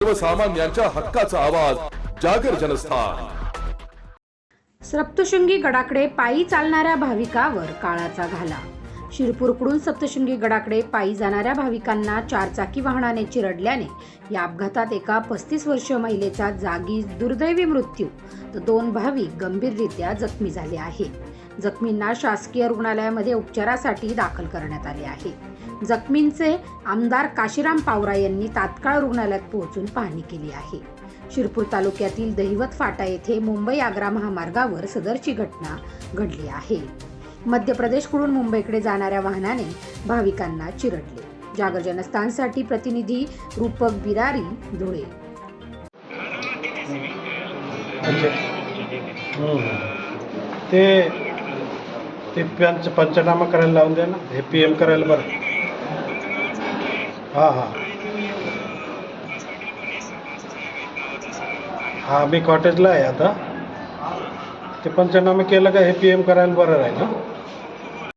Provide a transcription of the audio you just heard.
सर्वसामान्यांच्या हक्काचा आवाज जागर जनस्थान। सप्तशृंगी गडाकडे पायी चालणाऱ्या भाविकावर काळाचा घाला। शिरपूरकडून सप्तशृंगी गडाकडे पायी जाणाऱ्या भाविकांना चारचाकी वाहनाने चिरडल्याने या अपघातात एका 35 वर्षीय महिलेचा जागीच दुर्दैवी मृत्यू तर 2 भाविक गंभीररित्या जखमी झाले आहेत। जखमींना शासकीय रुग्णालयामध्ये उपचारासाठी दाखल करण्यात आले आहे। जखमींचे आमदार काशीराम पावरा यांनी तात्काळ रुग्णालयात पोहोचून पाहणी केली आहे। शिरपूर तालुक्यातील दहिवत फाटा येथे मुंबई आग्रा महामार्गावर सदरची घटना घडली आहे। मध्य प्रदेशकडून मुंबईकडे जाणाऱ्या वाहनाने भाविकांना चिरडले। जागर जनस्थानसाठी प्रतिनिधी रूपक बिरारी, धुळे। ते पंचनामा करायला लावून द्या ना, हे PM करायला बरं। हां मी कॉटेजला आहे आता। ते पंचनामा केलं का हे PM करायला बरं राहील ना।